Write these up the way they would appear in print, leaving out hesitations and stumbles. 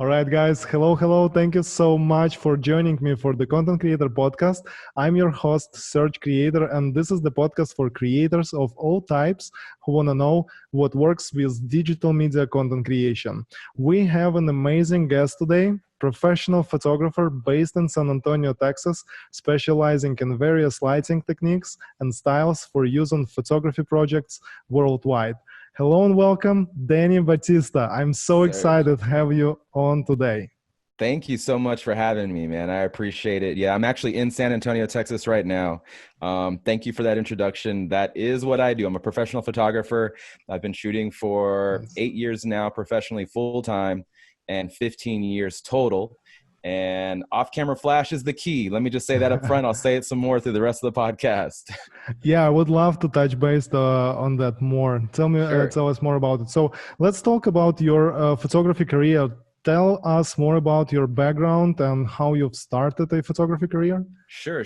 All right, guys. Hello, hello. Thank you so much for joining me for the Content Creator Podcast. I'm your host, Serge Creator, and this is the podcast for creators of all types who want to know what works with digital media content creation. We have an amazing guest today. Professional photographer based in San Antonio, Texas, specializing in various lighting techniques and styles for use on photography projects worldwide. Hello and welcome, Danny Batista. I'm so Serge, excited to have you on today. thank you so much for having me, man. I appreciate it. Yeah, I'm actually in San Antonio, Texas right now. Thank you for that introduction. That is what I do. I'm a professional photographer. I've been shooting for Nice. 8 years now, professionally full time, and 15 years total. And off-camera flash is the key. Let me just say that up front. I'll say it some more through the rest of the podcast. Yeah, I would love to touch base on that more. Sure. Tell us more about it. So let's talk about your photography career. Tell us more about your background and how you've started a photography career. Sure.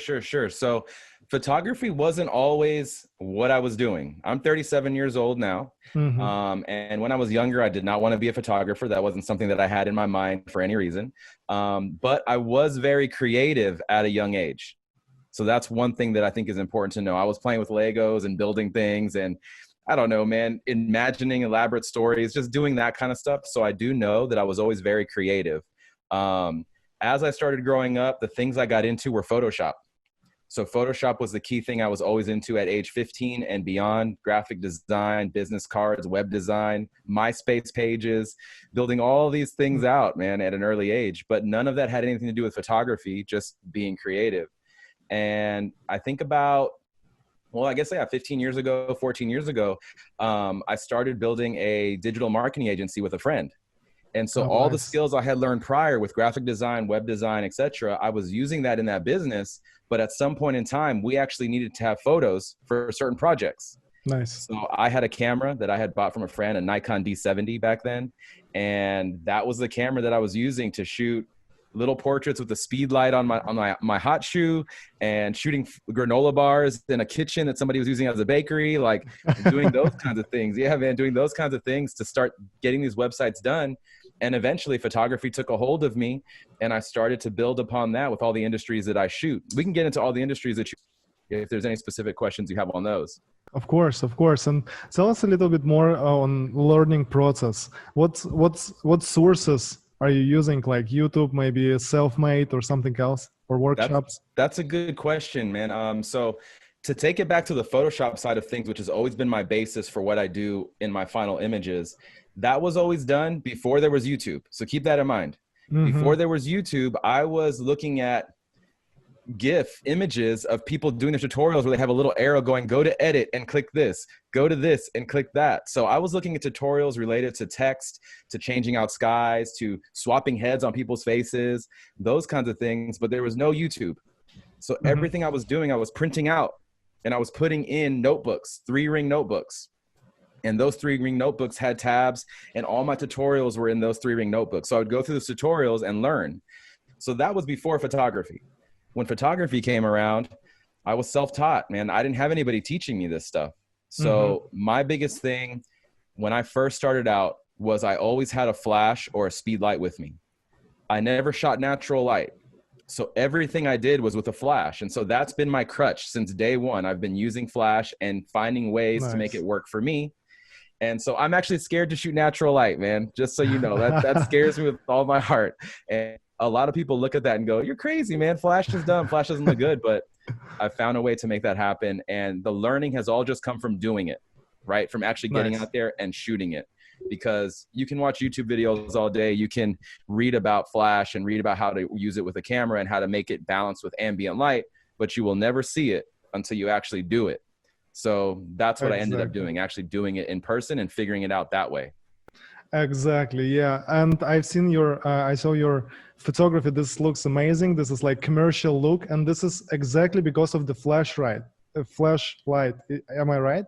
So photography wasn't always what I was doing. I'm 37 years old now. Mm-hmm. And when I was younger, I did not want to be a photographer. That wasn't something that I had in my mind for any reason. But I was very creative at a young age. So that's one thing that I think is important to know. I was playing with Legos and building things and I don't know, man, imagining elaborate stories, just doing that kind of stuff. So I do know that I was always very creative. Um, as I started growing up, the things I got into were Photoshop. So Photoshop was the key thing I was always into at age 15 and beyond. Graphic design, business cards, web design, MySpace pages, building all these things out, man, at an early age. But none of that had anything to do with photography, just being creative. And I think about, well, I guess, yeah, 15 years ago, 14 years ago, I started building a digital marketing agency with a friend. And so Oh, all the nice. skills I had learned prior with graphic design, web design, et cetera, I was using that in that business. But at some point in time, we actually needed to have photos for certain projects. Nice. So I had a camera that I had bought from a friend, a Nikon D70 back then. And that was the camera that I was using to shoot little portraits with a speed light on my hot shoe and shooting granola bars in a kitchen that somebody was using as a bakery, like doing those kinds of things. Yeah, man, doing those kinds of things to start getting these websites done. And eventually photography took a hold of me and I started to build upon that with all the industries that I shoot. We can get into all the industries that you, if there's any specific questions you have on those. Of course, of course. And tell us a little bit more on learning process. What sources are you using, like YouTube, maybe self-made or something else, or That's workshops? that's a good question, man. So to take it back to the Photoshop side of things, which has always been my basis for what I do in my final images, that was always done before there was YouTube. So keep that in mind. Mm-hmm. Before there was YouTube, I was looking at GIF images of people doing the tutorials where they have a little arrow going, go to edit and click this, go to this and click that. So I was looking at tutorials related to text, to changing out skies, to swapping heads on people's faces, those kinds of things, but there was no YouTube. So Mm-hmm. everything I was doing, I was printing out and I was putting in notebooks, 3-ring notebooks. And those 3-ring notebooks had tabs and all my tutorials were in those 3-ring notebooks. So I would go through those tutorials and learn. So that was before photography. When photography came around, I was self-taught, man. I didn't have anybody teaching me this stuff. Mm-hmm. So my biggest thing when I first started out was I always had a flash or a speed light with me. I never shot natural light. So everything I did was with a flash. And so that's been my crutch since day one. I've been using flash and finding ways to make Nice. it work for me. And so I'm actually scared to shoot natural light, man. Just so you know, that scares me with all my heart. And a lot of people look at that and go, "You're crazy, man. Flash is dumb. Flash doesn't look good." But I found a way to make that happen. And the learning has all just come from doing it, right? From actually getting Nice. out there and shooting it. Because you can watch YouTube videos all day. You can read about flash and read about how to use it with a camera and how to make it balance with ambient light, but you will never see it until you actually do it. So that's what I ended up Exactly. doing, actually doing it in person and figuring it out that way. Exactly. Yeah. And I saw your photography. This looks amazing. This is like commercial look. And this is exactly because of the flashlight. Am I right?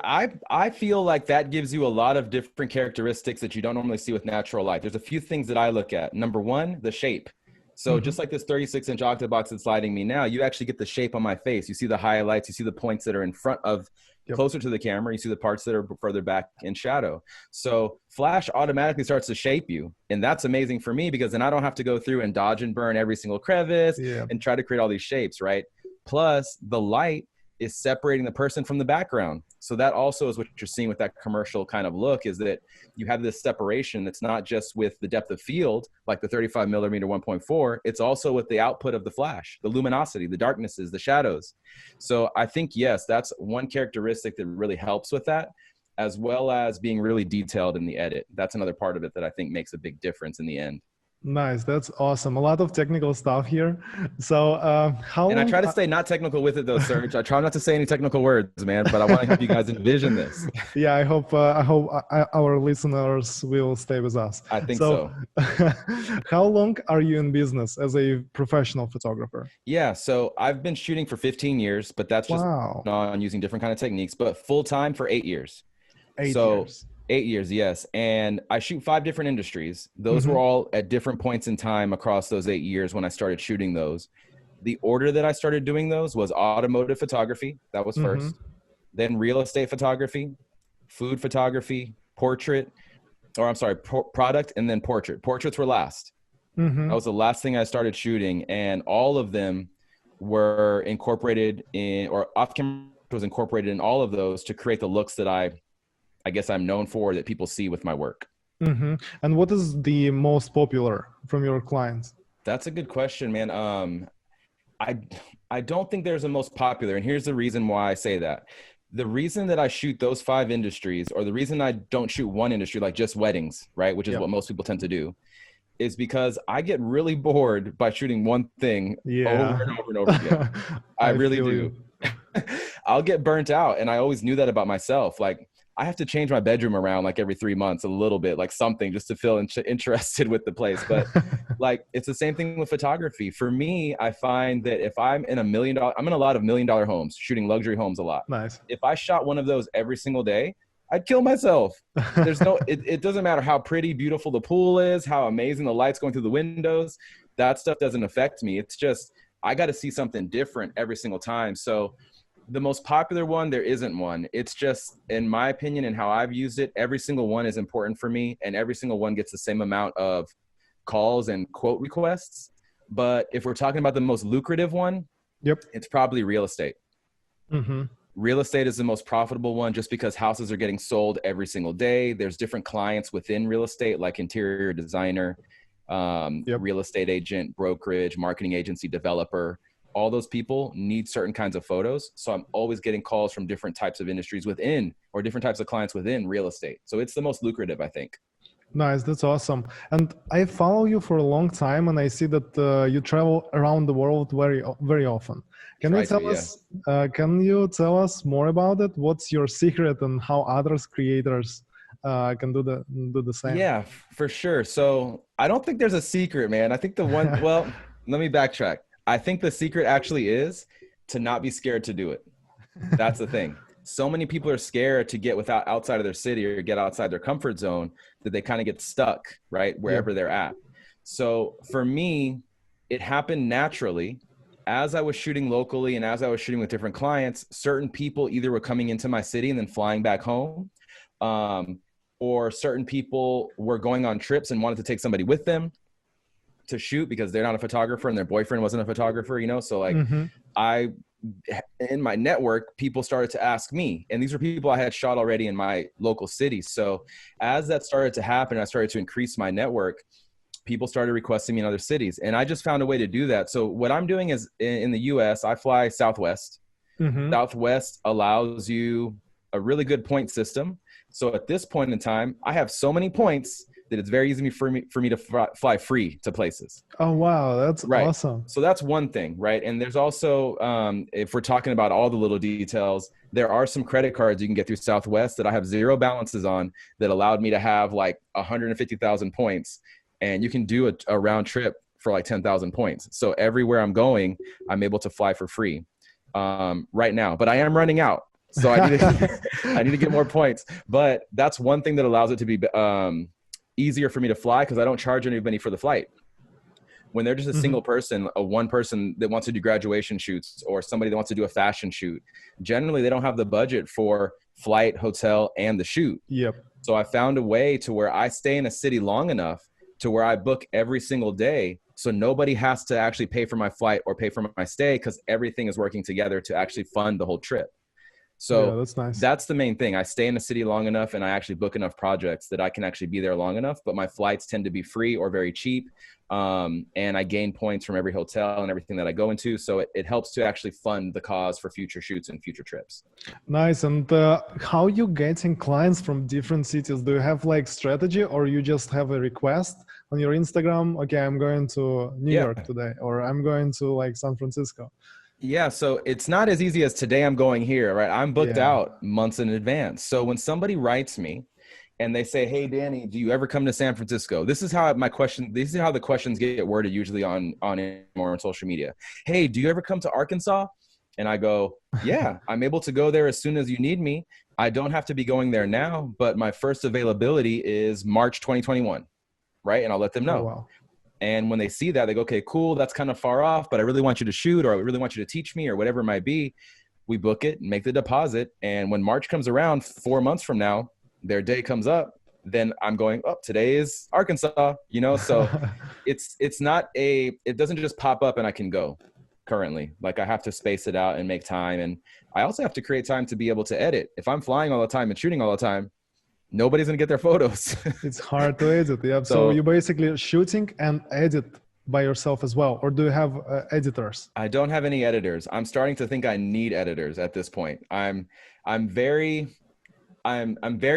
I feel like that gives you a lot of different characteristics that you don't normally see with natural light. There's a few things that I look at. Number one, the shape. So Mm-hmm. just like this 36-inch octabox that's lighting me now, you actually get the shape on my face. You see the highlights, you see the points that are in front of Yep. closer to the camera, you see the parts that are further back in shadow. So flash automatically starts to shape you. And that's amazing for me because then I don't have to go through and dodge and burn every single crevice and try to create all these shapes, right? Plus the light is separating the person from the background. So that also is what you're seeing with that commercial kind of look, is that you have this separation that's not just with the depth of field, like the 35 millimeter 1.4, it's also with the output of the flash, the luminosity, the darknesses, the shadows. So I think, yes, that's one characteristic that really helps with that, as well as being really detailed in the edit. That's another part of it that I think makes a big difference in the end. Nice. That's awesome. A lot of technical stuff here. So how And long... I try to stay not technical with it though, Serge. I try not to say any technical words, man, but I want to help you guys envision this. Yeah, I hope our listeners will stay with us. I think so. How long are you in business as a professional photographer? Yeah, so I've been shooting for 15 years, but that's just on using different kind of techniques, but full-time for 8 years. 8 years. 8 years, yes. And I shoot 5 different industries. Those were all at different points in time across those 8 years when I started shooting those. The order that I started doing those was automotive photography. That was first. Then real estate photography, food photography, product, and then portrait. Portraits were last. That was the last thing I started shooting. And all of them were incorporated in, or off-camera was incorporated in all of those to create the looks that I guess I'm known for, that people see with my work. And what is the most popular from your clients? That's a good question, man. I don't think there's a most popular, and here's the reason why I say that. The reason that I shoot those 5 industries, or the reason I don't shoot one industry, like just weddings, right, which is what most people tend to do, is because I get really bored by shooting one thing over and over and over again. I really do. I'll get burnt out, and I always knew that about myself. Like, I have to change my bedroom around like every 3 months, a little bit, like something, just to feel interested with the place. But like, it's the same thing with photography. For me, I find that if I'm in I'm in a lot of $1 million homes, shooting luxury homes a lot. Nice. If I shot one of those every single day, I'd kill myself. There's no, it doesn't matter how pretty, beautiful the pool is, how amazing the light's going through the windows. That stuff doesn't affect me. It's just, I got to see something different every single time. So the most popular one, there isn't one. It's just, in my opinion and how I've used it, every single one is important for me, and every single one gets the same amount of calls and quote requests. But if we're talking about the most lucrative one, it's probably real estate. Real estate is the most profitable one, just because houses are getting sold every single day. There's different clients within real estate, like interior designer, real estate agent, brokerage, marketing agency, developer. All those people need certain kinds of photos. So I'm always getting calls from different types of industries within, or different types of clients within real estate. So it's the most lucrative, I think. Nice. That's awesome. And I follow you for a long time, and I see that you travel around the world very, very often. Can you tell us more about it? What's your secret, and how others creators can do the same? Yeah, for sure. So I don't think there's a secret, man. I think the one, well, let me backtrack. I think the secret actually is to not be scared to do it. That's the thing. So many people are scared to get outside of their city, or get outside their comfort zone, that they kind of get stuck, right, wherever they're at. So for me, it happened naturally. As I was shooting locally and as I was shooting with different clients, certain people either were coming into my city and then flying back home, or certain people were going on trips and wanted to take somebody with them to shoot because they're not a photographer and their boyfriend wasn't a photographer, you know? So like in my network, people started to ask me, and these were people I had shot already in my local city. So as that started to happen, I started to increase my network. People started requesting me in other cities, and I just found a way to do that. So what I'm doing is, in the US, I fly Southwest. Southwest allows you a really good point system. So at this point in time, I have so many points that it's very easy for me to fly free to places. Oh, wow. That's awesome. So that's one thing, right? And there's also, if we're talking about all the little details, there are some credit cards you can get through Southwest that I have 0 balances on, that allowed me to have like 150,000 points. And you can do a round trip for like 10,000 points. So everywhere I'm going, I'm able to fly for free right now. But I am running out. So I need to get more points. But that's one thing that allows it to be easier for me to fly, because I don't charge anybody for the flight. when they're just a single person, one person that wants to do graduation shoots or somebody that wants to do a fashion shoot, generally they don't have the budget for flight, hotel, and the shoot. Yep. So I found a way to where I stay in a city long enough to where I book every single day. So nobody has to actually pay for my flight or pay for my stay, because everything is working together to actually fund the whole trip. So yeah, that's nice. That's the main thing. I stay in the city long enough and I actually book enough projects that I can actually be there long enough, but my flights tend to be free or very cheap. And I gain points from every hotel and everything that I go into. So it helps to actually fund the cause for future shoots and future trips. Nice. And how you getting clients from different cities? Do you have like strategy, or you just have a request on your Instagram? Okay, I'm going to New York today, or I'm going to like San Francisco. Yeah, so it's not as easy as today I'm going here, right? I'm booked out months in advance. So when somebody writes me and they say, "Hey, Danny, do you ever come to San Francisco?" This is how the questions get worded usually on or on social media. "Hey, do you ever come to Arkansas?" And I go, "Yeah, I'm able to go there as soon as you need me. I don't have to be going there now, but my first availability is March 2021." Right? And I'll let them know. Oh, wow. And when they see that, they go, "Okay, cool. That's kind of far off, but I really want you to shoot, or I really want you to teach me," or whatever it might be. We book it, make the deposit. And when March comes around 4 months from now, their day comes up, then I'm going, "Oh, today is Arkansas," so it doesn't just pop up and I can go currently. Like I have to space it out and make time. And I also have to create time to be able to edit. If I'm flying all the time and shooting all the time, nobody's gonna get their photos. It's hard to edit. Yeah. So you basically shooting and edit by yourself as well, or do you have editors? I don't have any editors. I'm starting to think I need editors at this point. I'm very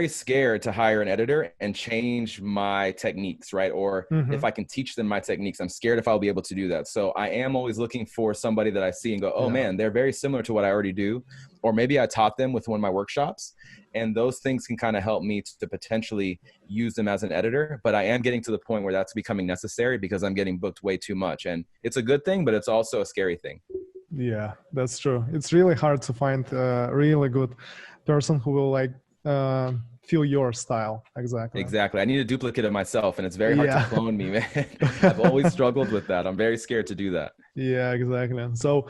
scared to hire an editor and change my techniques, right? Or if I can teach them my techniques, I'm scared if I'll be able to do that. So I am always looking for somebody that I see and go, "Oh man, they're very similar to what I already do." Or maybe I taught them with one of my workshops, and those things can kind of help me to potentially use them as an editor. But I am getting to the point where that's becoming necessary because I'm getting booked way too much. And it's a good thing, but it's also a scary thing. Yeah, that's true. It's really hard to find a really good person who will like feel your style. Exactly. I need a duplicate of myself, and it's very hard to clone me, man. I've always struggled with that. I'm very scared to do that. Yeah, exactly. So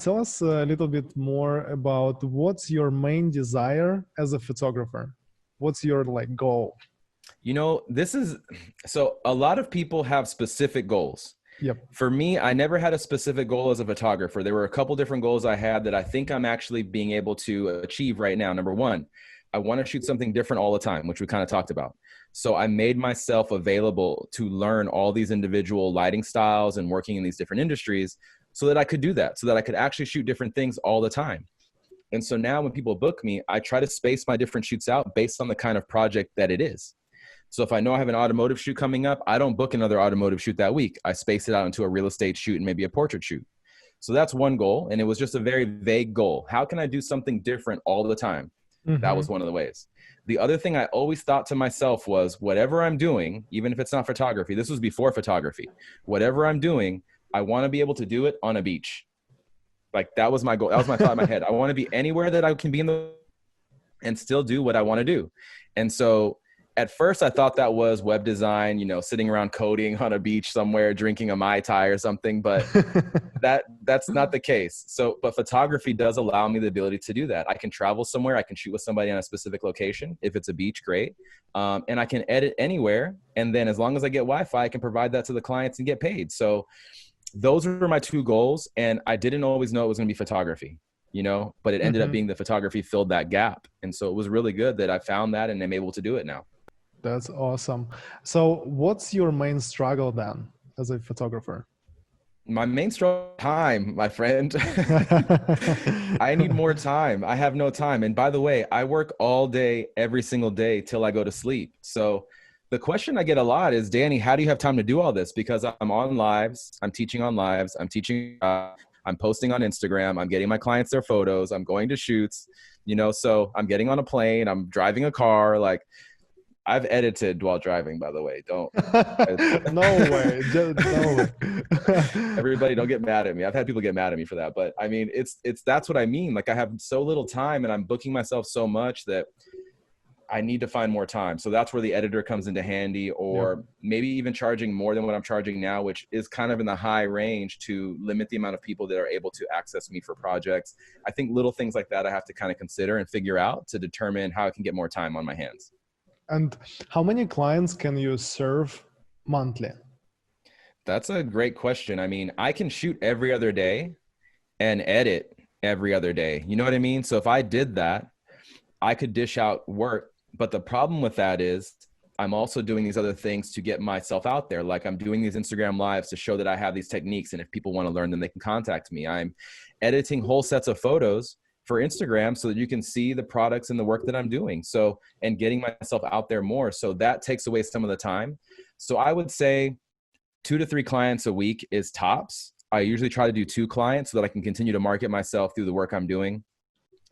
tell us a little bit more about what's your main desire as a photographer? What's your like goal? So a lot of people have specific goals. Yep. For me, I never had a specific goal as a photographer. There were a couple different goals I had that I think I'm actually being able to achieve right now. Number one, I want to shoot something different all the time, which we kind of talked about. So I made myself available to learn all these individual lighting styles and working in these different industries so that I could do that, so that I could actually shoot different things all the time. And so now when people book me, I try to space my different shoots out based on the kind of project that it is. So if I know I have an automotive shoot coming up, I don't book another automotive shoot that week. I space it out into a real estate shoot and maybe a portrait shoot. So that's one goal. And it was just a very vague goal. How can I do something different all the time? That was one of the ways. The other thing I always thought to myself was, whatever I'm doing, even if it's not photography, this was before photography, whatever I'm doing, I want to be able to do it on a beach. Like that was my goal. That was my thought in my head. I want to be anywhere that I can be and still do what I want to do. And so at first I thought that was web design, sitting around coding on a beach somewhere, drinking a Mai Tai or something, but that's not the case. But photography does allow me the ability to do that. I can travel somewhere. I can shoot with somebody on a specific location. If it's a beach, great. And I can edit anywhere. And then as long as I get Wi-Fi, I can provide that to the clients and get paid. So those were my two goals. And I didn't always know it was going to be photography, but it ended up being the photography filled that gap. And so it was really good that I found that and I'm able to do it now. That's awesome. So what's your main struggle then as a photographer? My main struggle, time, my friend. I need more time. I have no time. And by the way, I work all day, every single day till I go to sleep. So the question I get a lot is, Danny, how do you have time to do all this? Because I'm on lives, I'm teaching on lives, I'm teaching, I'm posting on Instagram, I'm getting my clients their photos, I'm going to shoots, so I'm getting on a plane, I'm driving a car, like, I've edited while driving, by the way. Don't. No way. No way. Everybody don't get mad at me. I've had people get mad at me for that. But I mean, that's what I mean. Like I have so little time and I'm booking myself so much that I need to find more time. So that's where the editor comes into handy, or maybe even charging more than what I'm charging now, which is kind of in the high range to limit the amount of people that are able to access me for projects. I think little things like that I have to kind of consider and figure out to determine how I can get more time on my hands. And how many clients can you serve monthly? That's a great question. I mean, I can shoot every other day and edit every other day. You know what I mean? So if I did that, I could dish out work. But the problem with that is I'm also doing these other things to get myself out there. Like I'm doing these Instagram lives to show that I have these techniques. And if people want to learn them, they can contact me. I'm editing whole sets of photos for Instagram so that you can see the products and the work that I'm doing. So, and getting myself out there more. So that takes away some of the time. So I would say 2 to 3 clients a week is tops. I usually try to do 2 clients so that I can continue to market myself through the work I'm doing.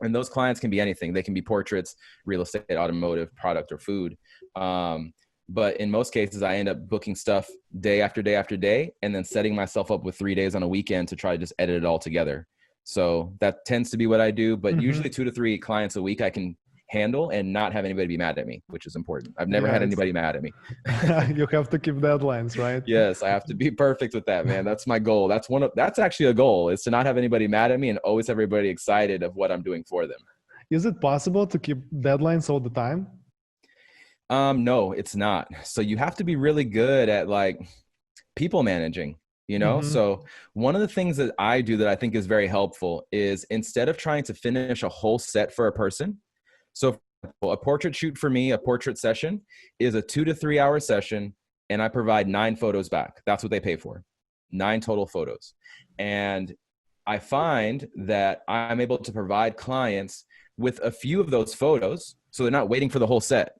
And those clients can be anything. They can be portraits, real estate, automotive, product, or food. But in most cases, I end up booking stuff day after day after day, and then setting myself up with 3 days on a weekend to try to just edit it all together. So that tends to be what I do. But usually 2 to 3 clients a week I can handle and not have anybody be mad at me, which is important. I've never had anybody mad at me. You have to keep deadlines, right? Yes, I have to be perfect with that, man. That's my goal. That's actually a goal, is to not have anybody mad at me and always have everybody excited of what I'm doing for them. Is it possible to keep deadlines all the time? No, it's not. So you have to be really good at like people managing, you know? So one of the things that I do that I think is very helpful is, instead of trying to finish a whole set for a person, so a portrait shoot for me, a portrait session is a 2 to 3 hour session, and I provide 9 photos back. That's what they pay for, 9 total photos. And I find that I'm able to provide clients with a few of those photos, so they're not waiting for the whole set.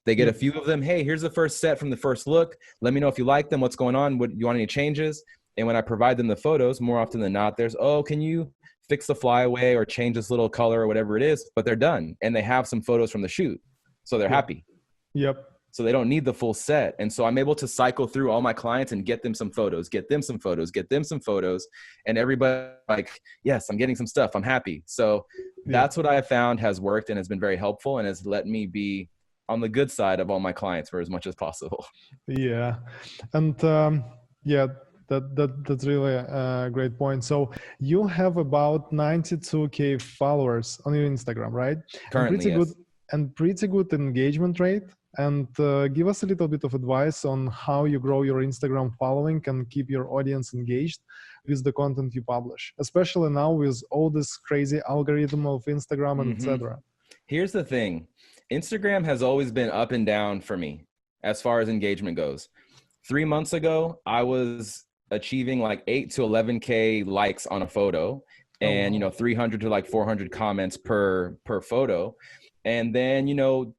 They get a few of them. Hey, here's the first set from the first look. Let me know if you like them. What's going on? What you want, any changes? And when I provide them the photos, more often than not, there's, oh, can you fix the flyaway or change this little color or whatever it is, but they're done. And they have some photos from the shoot. So they're happy. Yep. So they don't need the full set. And so I'm able to cycle through all my clients and get them some photos, get them some photos, get them some photos. And everybody like, yes, I'm getting some stuff. I'm happy. So that's what I have found has worked and has been very helpful and has let me be on the good side of all my clients for as much as possible. Yeah. And that's really a great point. So you have about 92K followers on your Instagram, right? Currently, and pretty good engagement rate. And give us a little bit of advice on how you grow your Instagram following and keep your audience engaged with the content you publish, especially now with all this crazy algorithm of Instagram and etc. Here's the thing. Instagram has always been up and down for me as far as engagement goes. 3 months ago, I was achieving like 8 to 11K likes on a photo and, 300 to like 400 comments per photo. And then,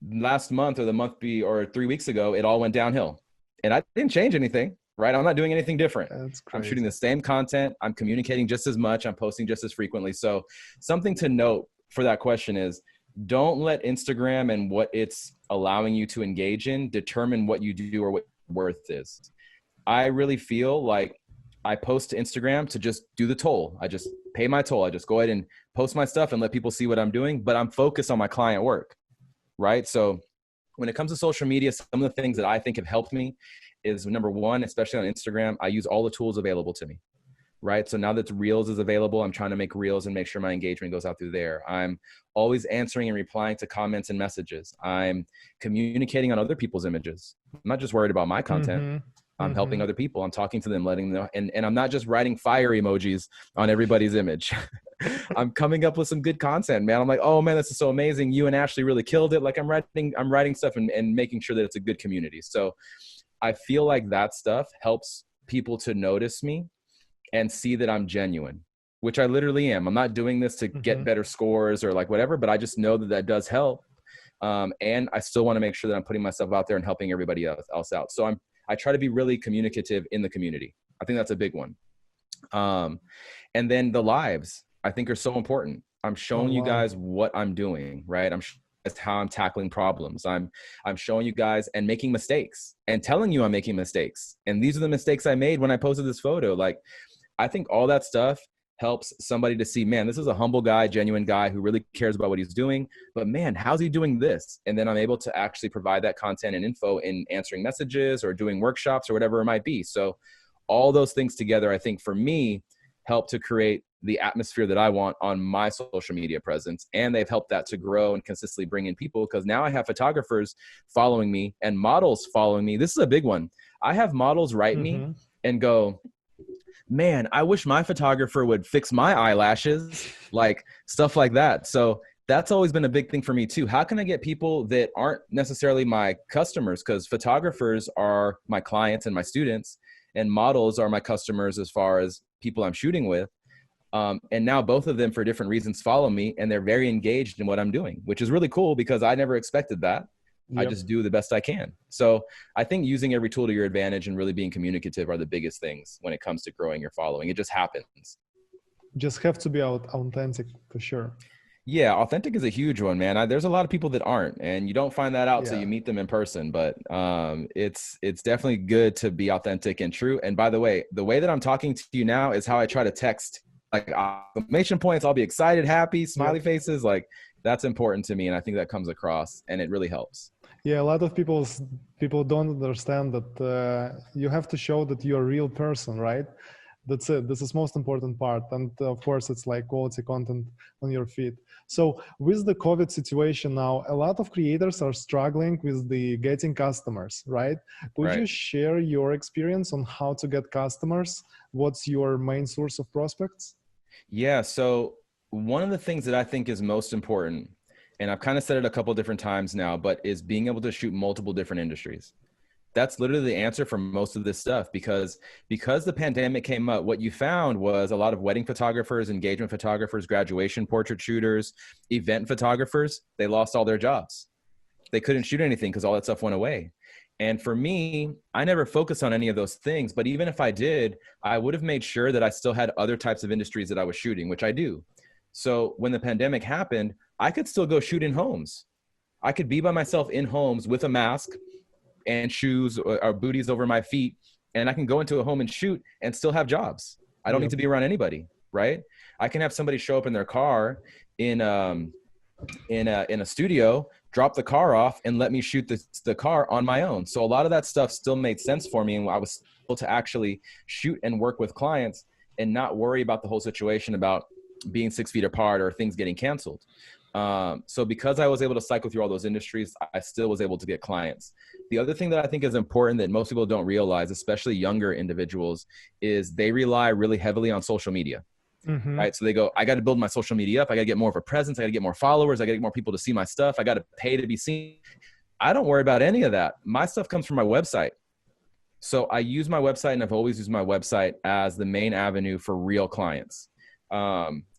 last month or the month or 3 weeks ago, it all went downhill and I didn't change anything, right? I'm not doing anything different. I'm shooting the same content. I'm communicating just as much. I'm posting just as frequently. So something to note for that question is, don't let Instagram and what it's allowing you to engage in determine what you do or what your worth is. I really feel like I post to Instagram to just do the toll. I just pay my toll. I just go ahead and post my stuff and let people see what I'm doing, but I'm focused on my client work, right? So when it comes to social media, some of the things that I think have helped me is, number one, especially on Instagram, I use all the tools available to me. Right. So now that Reels is available, I'm trying to make Reels and make sure my engagement goes out through there. I'm always answering and replying to comments and messages. I'm communicating on other people's images. I'm not just worried about my content. I'm helping other people. I'm talking to them, letting them know. And I'm not just writing fire emojis on everybody's image. I'm coming up with some good content, man. I'm like, oh man, this is so amazing. You and Ashley really killed it. Like I'm writing stuff and making sure that it's a good community. So I feel like that stuff helps people to notice me and see that I'm genuine, which I literally am. I'm not doing this to get better scores or like whatever, but I just know that that does help. And I still want to make sure that I'm putting myself out there and helping everybody else out. So I try to be really communicative in the community. I think that's a big one. And then the lives, I think, are so important. I'm showing you guys what I'm doing, right? I'm how I'm tackling problems. I'm showing you guys and making mistakes and telling you I'm making mistakes. And these are the mistakes I made when I posted this photo. Like, I think all that stuff helps somebody to see, man, this is a humble guy, genuine guy who really cares about what he's doing, but man, how's he doing this? And then I'm able to actually provide that content and info in answering messages or doing workshops or whatever it might be. So all those things together, I think for me, help to create the atmosphere that I want on my social media presence. And they've helped that to grow and consistently bring in people, because now I have photographers following me and models following me. This is a big one. I have models write me and go, man, I wish my photographer would fix my eyelashes, like stuff like that. So that's always been a big thing for me too. How can I get people that aren't necessarily my customers? Because photographers are my clients and my students, and models are my customers as far as people I'm shooting with. And now both of them, for different reasons, follow me, and they're very engaged in what I'm doing, which is really cool because I never expected that. I just do the best I can. So I think using every tool to your advantage and really being communicative are the biggest things when it comes to growing your following. It just happens. Just have to be authentic for sure. Yeah, authentic is a huge one, man. There's a lot of people that aren't, and you don't find that out till you meet them in person. But it's definitely good to be authentic and true. And by the way that I'm talking to you now is how I try to text, like exclamation points. I'll be excited, happy, smiley faces. Like that's important to me, and I think that comes across, and it really helps. Yeah, a lot of people don't understand that you have to show that you're a real person, right? That's it. This is most important part. And of course, it's like quality content on your feed. So with the COVID situation now, a lot of creators are struggling with the getting customers, right? Would you share your experience on how to get customers? What's your main source of prospects? Yeah, so one of the things that I think is most important, and I've kind of said it a couple different times now, but is being able to shoot multiple different industries. That's literally the answer for most of this stuff, because the pandemic came up, what you found was a lot of wedding photographers, engagement photographers, graduation portrait shooters, event photographers, they lost all their jobs. They couldn't shoot anything because all that stuff went away. And for me, I never focused on any of those things, but even if I did, I would have made sure that I still had other types of industries that I was shooting, which I do. So when the pandemic happened, I could still go shoot in homes. I could be by myself in homes with a mask and shoes or booties over my feet, and I can go into a home and shoot and still have jobs. I don't need to be around anybody, right? I can have somebody show up in their car in a studio, drop the car off, and let me shoot the car on my own. So a lot of that stuff still made sense for me, and I was able to actually shoot and work with clients and not worry about the whole situation about being 6 feet apart or things getting canceled. So because I was able to cycle through all those industries, I still was able to get clients. The other thing that I think is important that most people don't realize, especially younger individuals, is they rely really heavily on social media, right? So they go, I got to build my social media up. I got to get more of a presence. I got to get more followers. I got to get more people to see my stuff. I got to pay to be seen. I don't worry about any of that. My stuff comes from my website. So I use my website, and I've always used my website as the main avenue for real clients.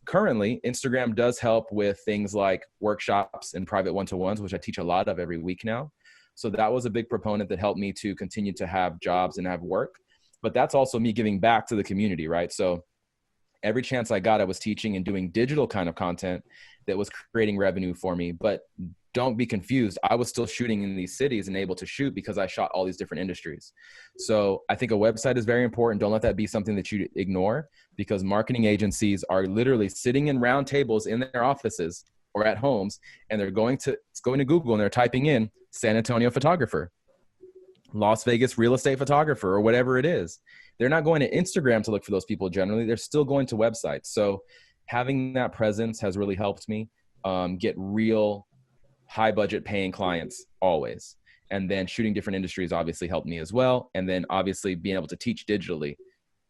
Currently, Instagram does help with things like workshops and private one-to-ones, which I teach a lot of every week now. So that was a big proponent that helped me to continue to have jobs and have work. But that's also me giving back to the community, right? So every chance I got, I was teaching and doing digital kind of content that was creating revenue for me. But don't be confused. I was still shooting in these cities and able to shoot because I shot all these different industries. So I think a website is very important. Don't let that be something that you ignore, because marketing agencies are literally sitting in round tables in their offices or at homes, and they're going to Google and they're typing in San Antonio photographer, Las Vegas real estate photographer, or whatever it is. They're not going to Instagram to look for those people generally. They're still going to websites. So having that presence has really helped me get real high budget paying clients always. And then shooting different industries obviously helped me as well. And then obviously being able to teach digitally,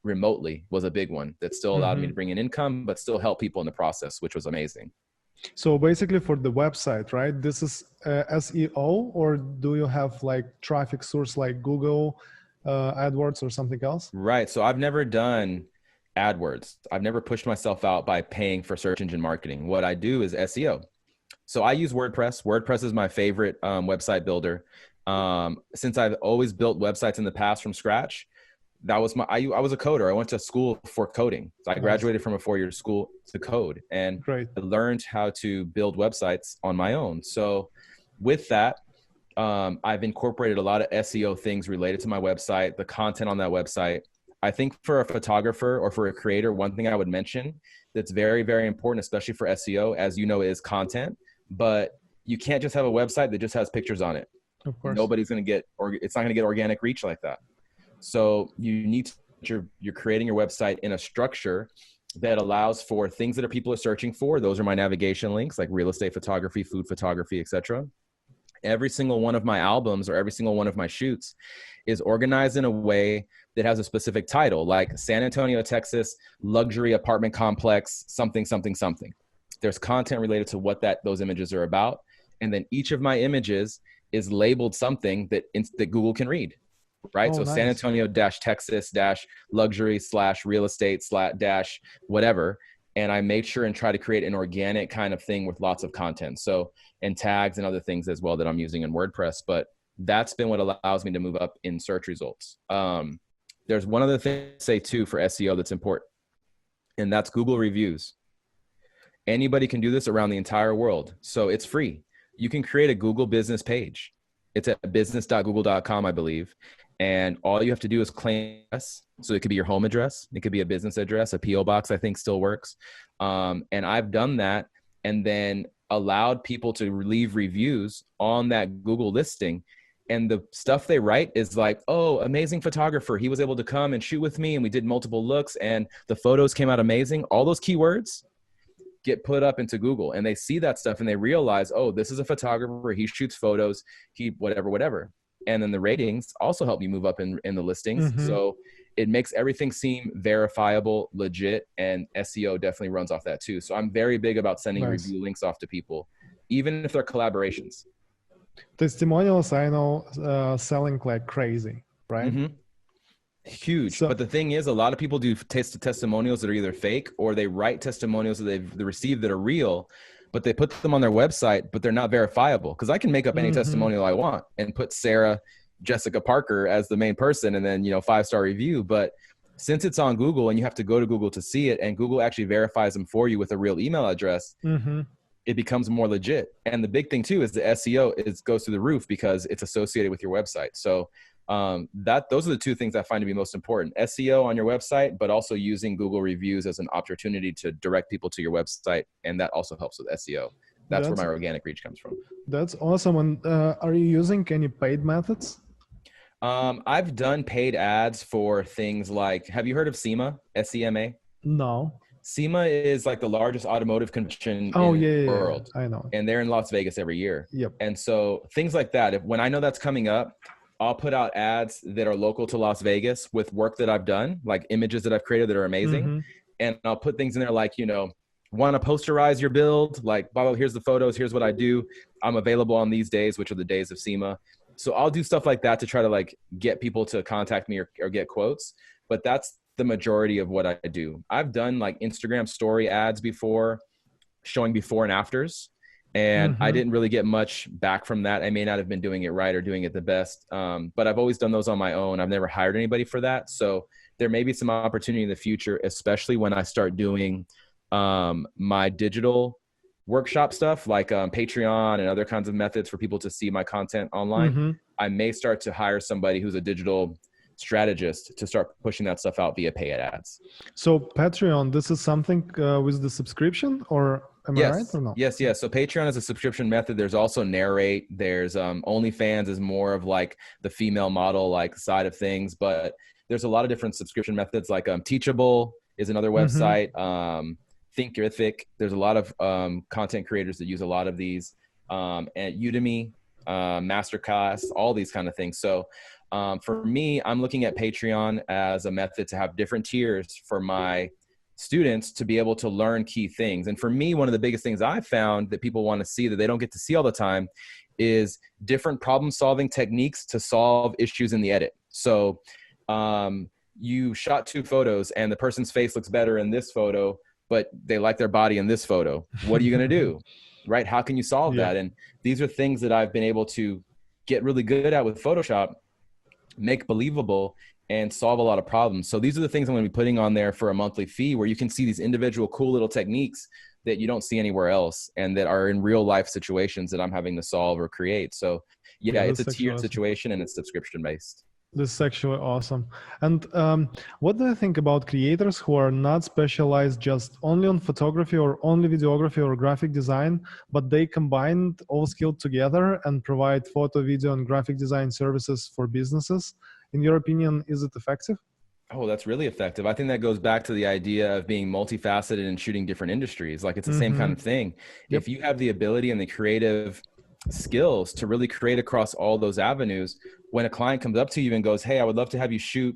remotely, was a big one that still allowed me to bring in income, but still help people in the process, which was amazing. So basically for the website, right? This is SEO, or do you have like traffic source like Google, AdWords or something else? Right. So I've never done AdWords. I've never pushed myself out by paying for search engine marketing. What I do is SEO. So I use WordPress. WordPress is my favorite website builder. Since I've always built websites in the past from scratch, that was I was a coder. I went to school for coding. So I graduated from a 4-year school to code, and I learned how to build websites on my own. So with that, I've incorporated a lot of SEO things related to my website, the content on that website. I think for a photographer or for a creator, one thing I would mention that's very, very important, especially for SEO, as you know, is content. But you can't just have a website that just has pictures on it. Of course. Nobody's going to get, or it's not going to get organic reach like that. So you need to, you're creating your website in a structure that allows for things that people are searching for. Those are my navigation links, like real estate photography, food photography, etc. Every single one of my albums or every single one of my shoots is organized in a way that has a specific title, like San Antonio, Texas, luxury apartment complex, something, something, something. There's content related to what those images are about. And then each of my images is labeled something that Google can read, right? Oh, so nice. San Antonio Texas luxury / real estate / whatever. And I made sure and try to create an organic kind of thing with lots of content. So, and tags and other things as well that I'm using in WordPress. But that's been what allows me to move up in search results. There's one other thing to say too for SEO that's important, and that's Google reviews. Anybody can do this around the entire world. So it's free. You can create a Google business page. It's at business.google.com, I believe. And all you have to do is claim us. So it could be your home address. It could be a business address. A PO box, I think, still works. And I've done that and then allowed people to leave reviews on that Google listing. And the stuff they write is like, oh, amazing photographer. He was able to come and shoot with me and we did multiple looks and the photos came out amazing. All those keywords get put up into Google and they see that stuff and they realize, oh, this is a photographer. He shoots photos, whatever. And then the ratings also help you move up in the listings. Mm-hmm. So it makes everything seem verifiable, legit, and SEO definitely runs off that too. So I'm very big about sending review links off to people, even if they're collaborations. Testimonials, I know, selling like crazy, right? Mm-hmm. Huge. But the thing is, a lot of people do testimonials that are either fake or they write testimonials that they've received that are real, but they put them on their website, but they're not verifiable. Because I can make up any testimonial I want and put Sarah Jessica Parker as the main person and then, 5-star review. But since it's on Google and you have to go to Google to see it and Google actually verifies them for you with a real email address, it becomes more legit. And the big thing too is the SEO goes through the roof because it's associated with your website. So those are the two things I find to be most important: SEO on your website, but also using Google reviews as an opportunity to direct people to your website. And that also helps with SEO. That's where my organic reach comes from. That's awesome. And are you using any paid methods? I've done paid ads for things like, have you heard of SEMA? SEMA? No. SEMA is like the largest automotive convention in the world. I know. And they're in Las Vegas every year. Yep. And so things like that, when I know that's coming up, I'll put out ads that are local to Las Vegas with work that I've done, like images that I've created that are amazing. And I'll put things in there like, want to posterize your build? Like, blah, blah, here's the photos. Here's what I do. I'm available on these days, which are the days of SEMA. So I'll do stuff like that to try to like get people to contact me or get quotes. But that's the majority of what I do. I've done like Instagram story ads before, showing before and afters. And I didn't really get much back from that. I may not have been doing it right or doing it the best. But I've always done those on my own. I've never hired anybody for that. So there may be some opportunity in the future, especially when I start doing my digital workshop stuff like Patreon and other kinds of methods for people to see my content online. I may start to hire somebody who's a digital strategist to start pushing that stuff out via paid ads. So Patreon, this is something with the subscription, or am I right or no? Yes. So Patreon is a subscription method. There's also Narrate. There's OnlyFans is more of like the female model like side of things, but there's a lot of different subscription methods like Teachable is another website. Thinkific. There's a lot of content creators that use a lot of these, and Udemy, Masterclass, all these kind of things. So for me, I'm looking at Patreon as a method to have different tiers for my students to be able to learn key things. And for me, one of the biggest things I've found that people want to see that they don't get to see all the time is different problem-solving techniques to solve issues in the edit. So you shot 2 photos and the person's face looks better in this photo, but they like their body in this photo. What are you going to do? Right? How can you solve that? And these are things that I've been able to get really good at with Photoshop, make believable, and solve a lot of problems. So these are the things I'm going to be putting on there for a monthly fee, where you can see these individual cool little techniques that you don't see anywhere else and that are in real life situations that I'm having to solve or create. So it's a tiered situation and it's subscription based. This is actually awesome. And what do you think about creators who are not specialized just only on photography or only videography or graphic design, but they combined all skills together and provide photo, video, and graphic design services for businesses? In your opinion, is it effective? Oh, that's really effective. I think that goes back to the idea of being multifaceted and shooting different industries. Like it's the same kind of thing. Yep. If you have the ability and the creative skills to really create across all those avenues, when a client comes up to you and goes, hey, I would love to have you shoot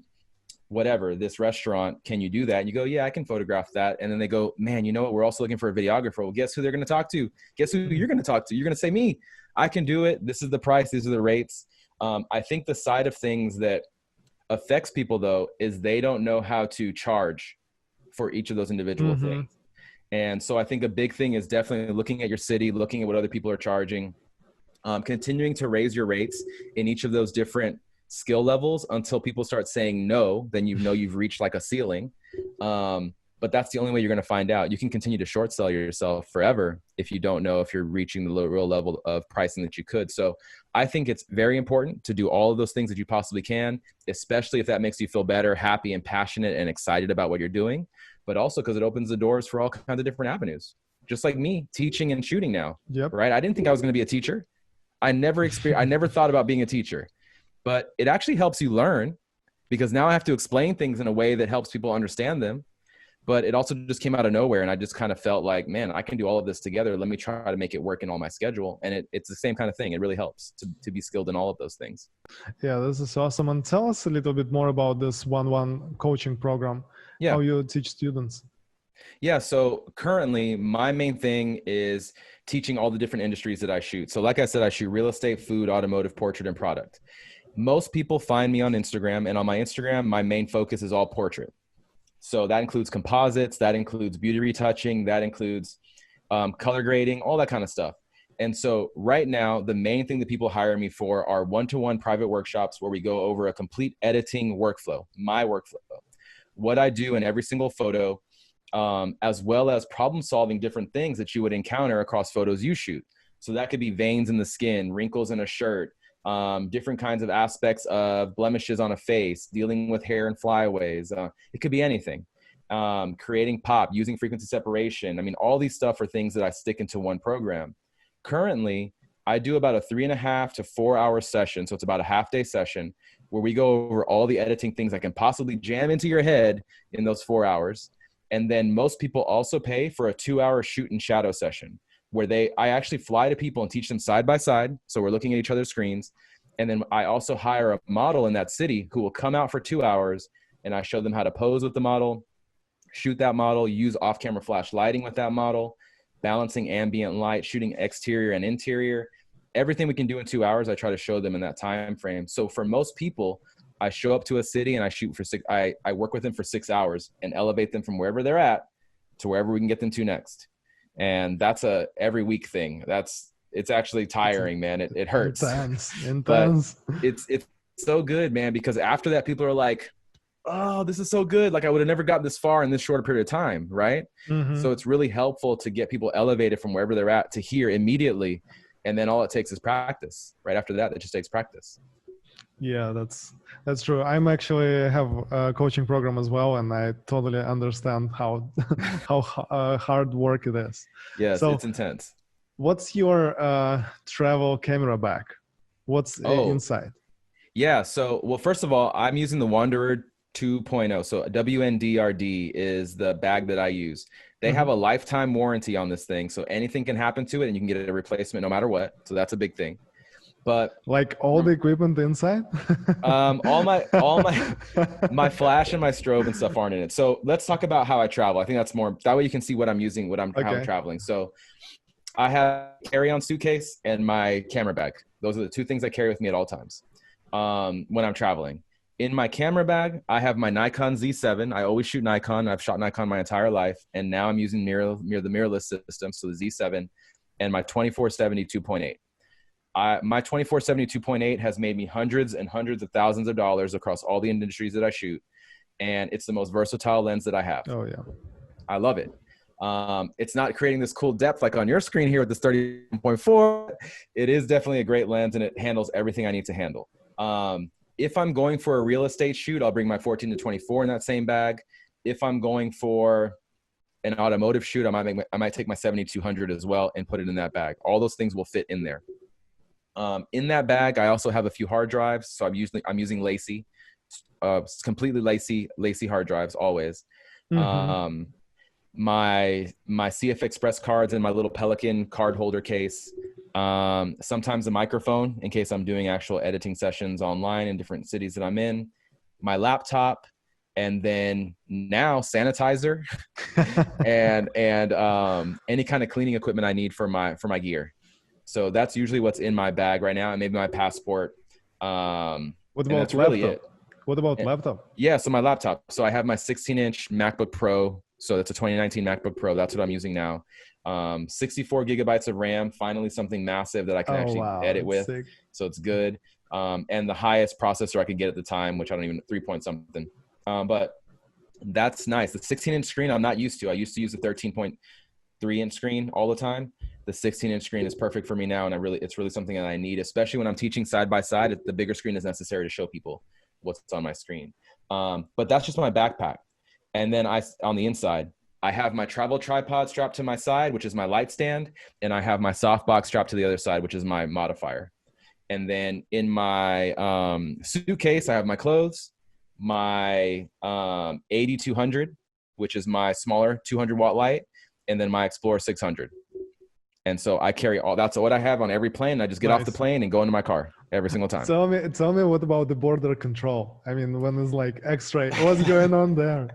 whatever, this restaurant, can you do that? And you go, yeah, I can photograph that. And then they go, man, you know what? We're also looking for a videographer. Well, guess who they're going to talk to? Guess who you're going to talk to? You're going to say me. I can do it. This is the price. These are the rates. I think the side of things that affects people though is they don't know how to charge for each of those individual things. And so I think a big thing is definitely looking at your city, looking at what other people are charging, continuing to raise your rates in each of those different skill levels until people start saying no, then you know you've reached like a ceiling. But that's the only way you're going to find out. You can continue to short sell yourself forever if you don't know if you're reaching the real level of pricing that you could. So I think it's very important to do all of those things that you possibly can, especially if that makes you feel better, happy, and passionate and excited about what you're doing, but also because it opens the doors for all kinds of different avenues. Just like me teaching and shooting now, right? I didn't think I was going to be a teacher. I never thought about being a teacher, but it actually helps you learn because now I have to explain things in a way that helps people understand them. But it also just came out of nowhere. And I just kind of felt like, man, I can do all of this together. Let me try to make it work in all my schedule. And it's the same kind of thing. It really helps to be skilled in all of those things. Yeah, this is awesome. And tell us a little bit more about this one-on-one coaching program, how you teach students. Yeah. So currently my main thing is teaching all the different industries that I shoot. So like I said, I shoot real estate, food, automotive, portrait, and product. Most people find me on Instagram, and on my Instagram, my main focus is all portrait. So that includes composites, that includes beauty retouching, that includes color grading, all that kind of stuff. And so right now, the main thing that people hire me for are one-to-one private workshops where we go over a complete editing workflow, my workflow, what I do in every single photo, as well as problem solving different things that you would encounter across photos you shoot. So that could be veins in the skin, wrinkles in a shirt, different kinds of aspects of blemishes on a face, dealing with hair and flyaways. It could be anything. Creating pop, using frequency separation. I mean, all these stuff are things that I stick into one program. Currently, I do about a 3.5 to 4 hour session. So it's about a half-day session where we go over all the editing things I can possibly jam into your head in those 4 hours. And then most people also pay for a 2-hour shoot and shadow session where I actually fly to people and teach them side by side. So we're looking at each other's screens. And then I also hire a model in that city who will come out for 2 hours, and I show them how to pose with the model, shoot that model, use off-camera flash lighting with that model, balancing ambient light, shooting exterior and interior. Everything we can do in 2 hours, I try to show them in that time frame. So for most people, I show up to a city and I shoot for I work with them for 6 hours and elevate them from wherever they're at to wherever we can get them to next. And that's a every week thing. It's actually tiring, man. It hurts. Intense. But it's so good, man, because after that, people are like, oh, this is so good. Like I would have never gotten this far in this short period of time. Right. So it's really helpful to get people elevated from wherever they're at to here immediately. And then all it takes is practice. Right after that, it just takes practice. Yeah, that's true. I'm actually have a coaching program as well, and I totally understand how hard work it is. Yes, so, it's intense. What's your travel camera bag? What's inside? Yeah, so well, first of all, I'm using the Wanderer 2.0. So WNDRD is the bag that I use. They have a lifetime warranty on this thing, so anything can happen to it, and you can get a replacement no matter what. So that's a big thing. But like all the equipment inside, all my flash and my strobe and stuff aren't in it. So let's talk about how I travel. I think that's more, that way you can see what I'm using, how I'm traveling. So I have a carry-on suitcase and my camera bag. Those are the two things I carry with me at all times when I'm traveling. In my camera bag, I have my Nikon Z7. I always shoot Nikon. I've shot Nikon my entire life, and now I'm using the mirrorless system, so the Z7, and my 24-70 2.8. My 24-70 2.8 has made me hundreds and hundreds of thousands of dollars across all the industries that I shoot. And it's the most versatile lens that I have. Oh yeah. I love it. It's not creating this cool depth like on your screen here with this 30.4. It is definitely a great lens, and it handles everything I need to handle. If I'm going for a real estate shoot, I'll bring my 14 to 24 in that same bag. If I'm going for an automotive shoot, I might take my 7200 as well and put it in that bag. All those things will fit in there. In that bag, I also have a few hard drives. So I'm using Lacy, completely Lacy hard drives always. My CF Express cards in my little Pelican card holder case. Sometimes a microphone in case I'm doing actual editing sessions online in different cities that I'm in. My laptop, and then now sanitizer and any kind of cleaning equipment I need for my gear. So that's usually what's in my bag right now, and maybe my passport. What about that's really it. What about laptop? Yeah, so my laptop. So I have my 16-inch MacBook Pro. So that's a 2019 MacBook Pro. That's what I'm using now. 64 gigabytes of RAM. Finally, something massive that I can edit with. Sick. So it's good. And the highest processor I could get at the time, which I don't even 3 point something. But that's nice. The 16-inch screen I'm not used to. I used to use the 13.3-inch screen all the time. The 16-inch screen is perfect for me now, and it's really something that I need, especially when I'm teaching side by side. The bigger screen is necessary to show people what's on my screen. But that's just my backpack. And then on the inside, I have my travel tripod strapped to my side, which is my light stand, and I have my softbox strapped to the other side, which is my modifier. And then in my suitcase, I have my clothes, my 8200, which is my smaller 200-watt light, and then my Explorer 600. And so I carry that's what I have on every plane. I just get off the plane and go into my car every single time. Tell me what about the border control? I mean, when it's like X-ray, what's going on there?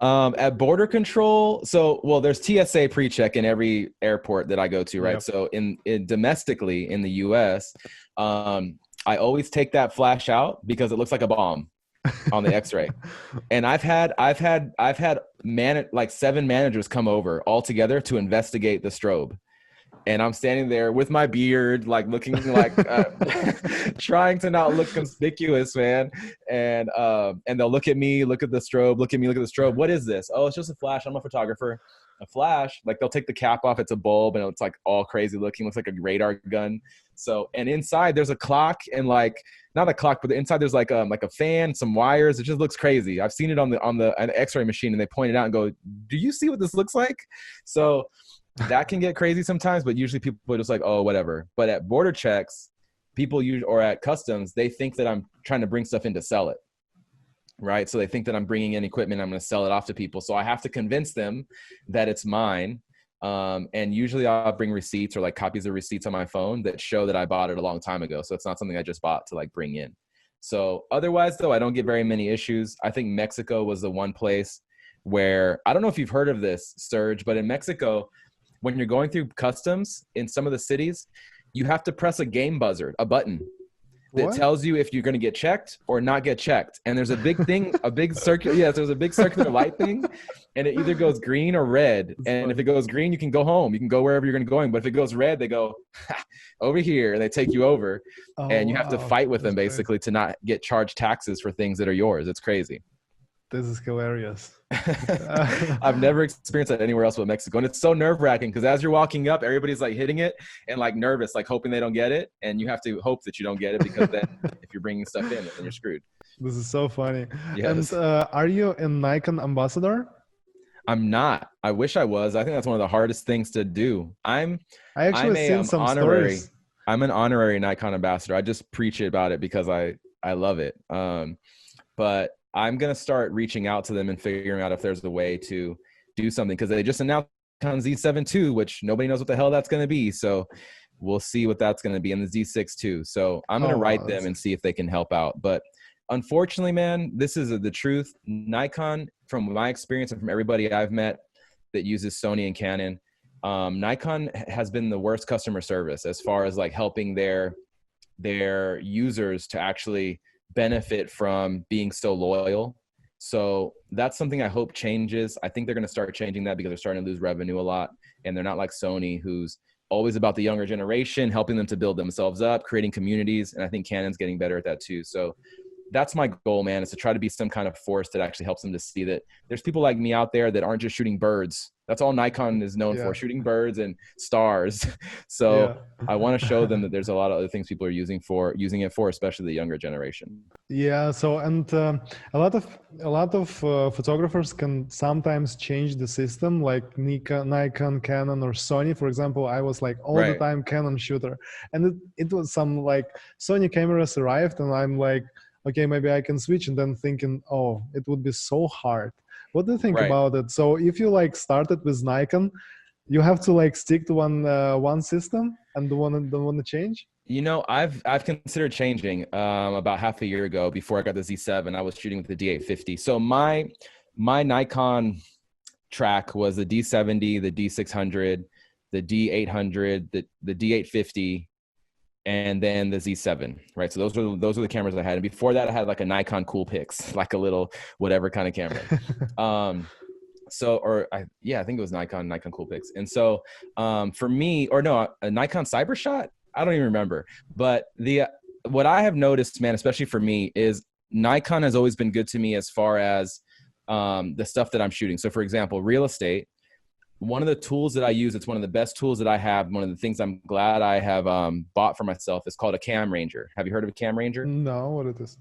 At border control, there's TSA pre-check in every airport that I go to, right? Yep. So in domestically in the US, I always take that flash out because it looks like a bomb on the X-ray. And I've had 7 managers come over all together to investigate the strobe. And I'm standing there with my beard, like looking like trying to not look conspicuous, man. And they'll look at me, look at the strobe, look at me, look at the strobe. What is this? Oh, it's just a flash. I'm a photographer. A flash, like they'll take the cap off. It's a bulb, and it's like all crazy looking. Looks like a radar gun. So, and inside there's a clock, and like not a clock, but inside there's like a fan, some wires. It just looks crazy. I've seen it on an X-ray machine, and they point it out and go, "Do you see what this looks like?" So that can get crazy sometimes, but usually people are just like, oh, whatever. But at border checks, or at customs, they think that I'm trying to bring stuff in to sell it, right? So they think that I'm bringing in equipment, I'm going to sell it off to people. So I have to convince them that it's mine. And usually I'll bring receipts or like copies of receipts on my phone that show that I bought it a long time ago. So it's not something I just bought to like bring in. So otherwise, though, I don't get very many issues. I think Mexico was the one place where, I don't know if you've heard of this, Serge, but in Mexico, when you're going through customs in some of the cities, you have to press a game buzzer, a button that tells you if you're going to get checked or not get checked. And there's a big thing, there's a big circular light thing, and it either goes green or red. And if it goes green, you can go home. You can go wherever you're going to go. But if it goes red, they go over here, and they take you over. And you have to fight with them basically to not get charged taxes for things that are yours. It's crazy. This is hilarious. I've never experienced that anywhere else but Mexico. And it's so nerve-wracking because as you're walking up, everybody's like hitting it and like nervous, like hoping they don't get it. And you have to hope that you don't get it because then if you're bringing stuff in, then you're screwed. This is so funny. Yes. And are you a Nikon ambassador? I'm not. I wish I was. I think that's one of the hardest things to do. I'm seen some stories. I'm an honorary Nikon ambassador. I just preach about it because I love it. But I'm going to start reaching out to them and figuring out if there's a way to do something because they just announced on Z7 II, which nobody knows what the hell that's going to be. So we'll see what that's going to be in the Z6 too. So I'm going to write them and see if they can help out. But unfortunately, man, this is the truth. Nikon, from my experience and from everybody I've met that uses Sony and Canon, Nikon has been the worst customer service as far as like helping their users to actually benefit from being so loyal. So that's something I hope changes. I think they're going to start changing that because they're starting to lose revenue a lot. And they're not like Sony, who's always about the younger generation, helping them to build themselves up, creating communities. And I think Canon's getting better at that too. So that's my goal, man, is to try to be some kind of force that actually helps them to see that there's people like me out there that aren't just shooting birds. That's all Nikon is known for, shooting birds and stars. So I want to show them that there's a lot of other things people are using it for, especially the younger generation. Yeah. So, and a lot of photographers can sometimes change the system, like Nikon, Canon, or Sony. For example, I was like all the time Canon shooter, and it was some like Sony cameras arrived, and I'm like, okay, maybe I can switch, and then thinking, oh, it would be so hard. What do you think about it? So if you like started with Nikon, you have to like stick to one system and don't want to change? You know, I've considered changing about half a year ago. Before I got the Z7, I was shooting with the D850. So my Nikon track was the D70, the D600, the D800, the D850, and then the Z7, right? So those were the cameras I had. And before that, I had like a Nikon Coolpix, like a little whatever kind of camera. I think it was Nikon Coolpix. And so for me, a Nikon Cybershot, I don't even remember. But what I have noticed, man, especially for me, is Nikon has always been good to me as far as the stuff that I'm shooting. So for example, real estate, one of the tools that I use, it's one of the best tools that I have. One of the things I'm glad I have bought for myself is called a Cam Ranger. Have you heard of a Cam Ranger? No, what is this?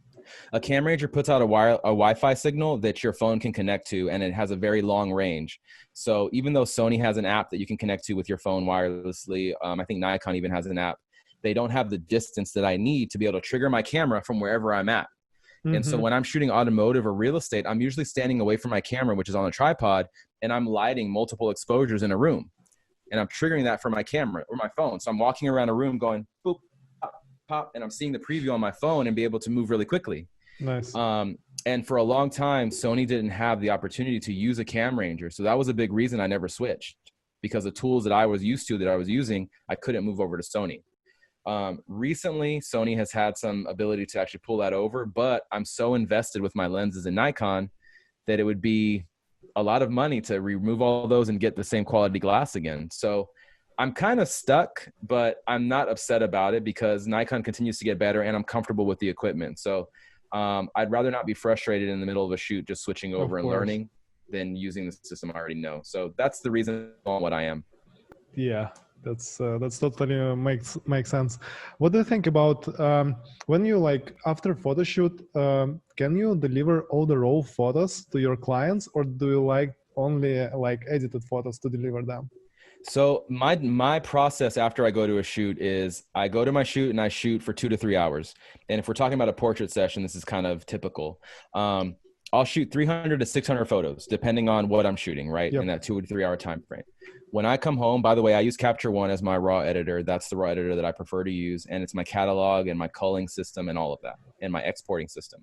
A Cam Ranger puts out a Wi-Fi signal that your phone can connect to, and it has a very long range. So even though Sony has an app that you can connect to with your phone wirelessly, I think Nikon even has an app, they don't have the distance that I need to be able to trigger my camera from wherever I'm at. And so when I'm shooting automotive or real estate, I'm usually standing away from my camera, which is on a tripod, and I'm lighting multiple exposures in a room. And I'm triggering that for my camera or my phone. So I'm walking around a room going, boop, pop, pop, and I'm seeing the preview on my phone and be able to move really quickly. Nice. And for a long time, Sony didn't have the opportunity to use a Cam Ranger. So that was a big reason I never switched, because the tools that I was used to, that I was using, I couldn't move over to Sony. Recently, Sony has had some ability to actually pull that over, but I'm so invested with my lenses in Nikon that it would be a lot of money to remove all those and get the same quality glass again. So I'm kind of stuck, but I'm not upset about it because Nikon continues to get better and I'm comfortable with the equipment. So I'd rather not be frustrated in the middle of a shoot just switching over and learning than using the system I already know. So that's the reason on what I am. Yeah. That's totally makes sense. What do you think about when you like after photo shoot? Can you deliver all the raw photos to your clients, or do you like only like edited photos to deliver them? So my process after I go to a shoot is I go to my shoot and I shoot for 2 to 3 hours. And if we're talking about a portrait session, this is kind of typical. I'll shoot 300 to 600 photos depending on what I'm shooting, right? In that 2 to 3 hour time frame. When I come home, by the way, I use Capture One as my raw editor. That's the raw editor that I prefer to use. And it's my catalog and my culling system and all of that, and my exporting system.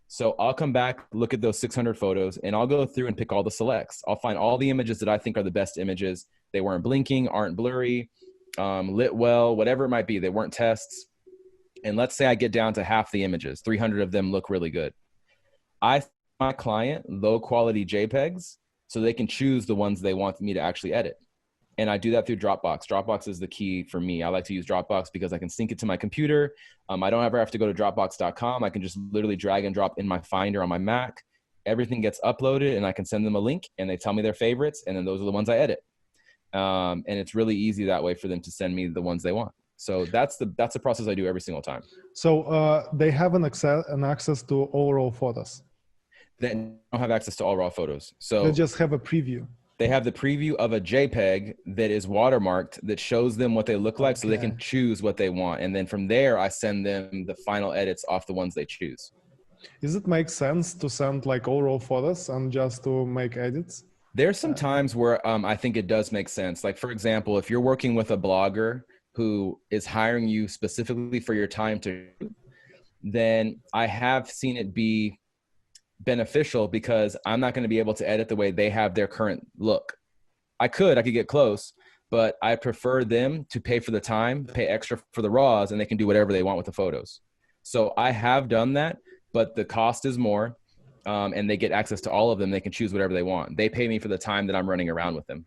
So I'll come back, look at those 600 photos, and I'll go through and pick all the selects. I'll find all the images that I think are the best images. They weren't blinking, aren't blurry, lit well, whatever it might be. They weren't tests. And let's say I get down to half the images. 300 of them look really good. I send my client low quality JPEGs so they can choose the ones they want me to actually edit. And I do that through Dropbox. Dropbox is the key for me. I like to use Dropbox because I can sync it to my computer. I don't ever have to go to Dropbox.com. I can just literally drag and drop in my Finder on my Mac. Everything gets uploaded and I can send them a link and they tell me their favorites. And then those are the ones I edit. And it's really easy that way for them to send me the ones they want. So that's the process I do every single time. So they have an access to all raw photos. They don't have access to all raw photos. So they just have a preview. They have the preview of a JPEG that is watermarked that shows them what they look like so they can choose what they want. And then from there, I send them the final edits off the ones they choose. Does it make sense to send like all raw photos and just to make edits? There's some times where I think it does make sense. Like, for example, if you're working with a blogger who is hiring you specifically for your time to, then I have seen it be beneficial because I'm not going to be able to edit the way they have their current look. I could get close, but I prefer them to pay for the time, pay extra for the raws, and they can do whatever they want with the photos. So I have done that, but the cost is more, and they get access to all of them. They can choose whatever they want. They pay me for the time that I'm running around with them.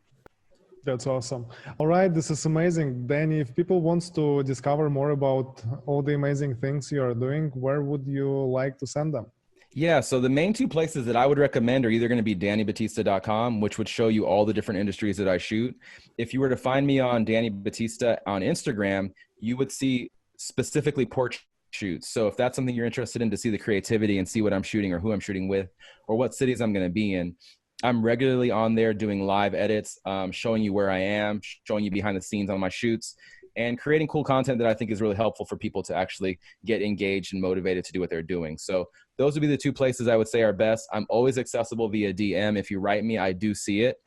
That's awesome. All right, this is amazing. Danny, if people wants to discover more about all the amazing things you are doing, where would you like to send them? Yeah, so the main two places that I would recommend are either going to be DannyBatista.com, which would show you all the different industries that I shoot. If you were to find me on Danny Batista on Instagram, you would see specifically portrait shoots. So if that's something you're interested in, to see the creativity and see what I'm shooting or who I'm shooting with or what cities I'm going to be in, I'm regularly on there doing live edits, showing you where I am, showing you behind the scenes on my shoots, and creating cool content that I think is really helpful for people to actually get engaged and motivated to do what they're doing. So those would be the two places I would say are best. I'm always accessible via DM. If you write me, I do see it.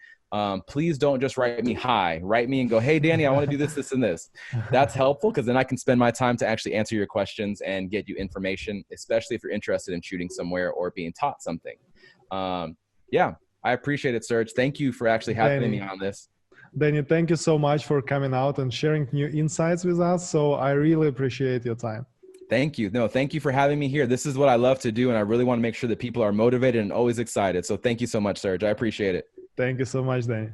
Please don't just write me hi. Write me and go, hey, Danny, I want to do this, this, and this. That's helpful because then I can spend my time to actually answer your questions and get you information, especially if you're interested in shooting somewhere or being taught something. Yeah, I appreciate it, Serge. Thank you for actually having me on this. Danny, thank you so much for coming out and sharing new insights with us. So I really appreciate your time. Thank you. No, thank you for having me here. This is what I love to do, and I really want to make sure that people are motivated and always excited. So thank you so much, Serge. I appreciate it. Thank you so much, Danny.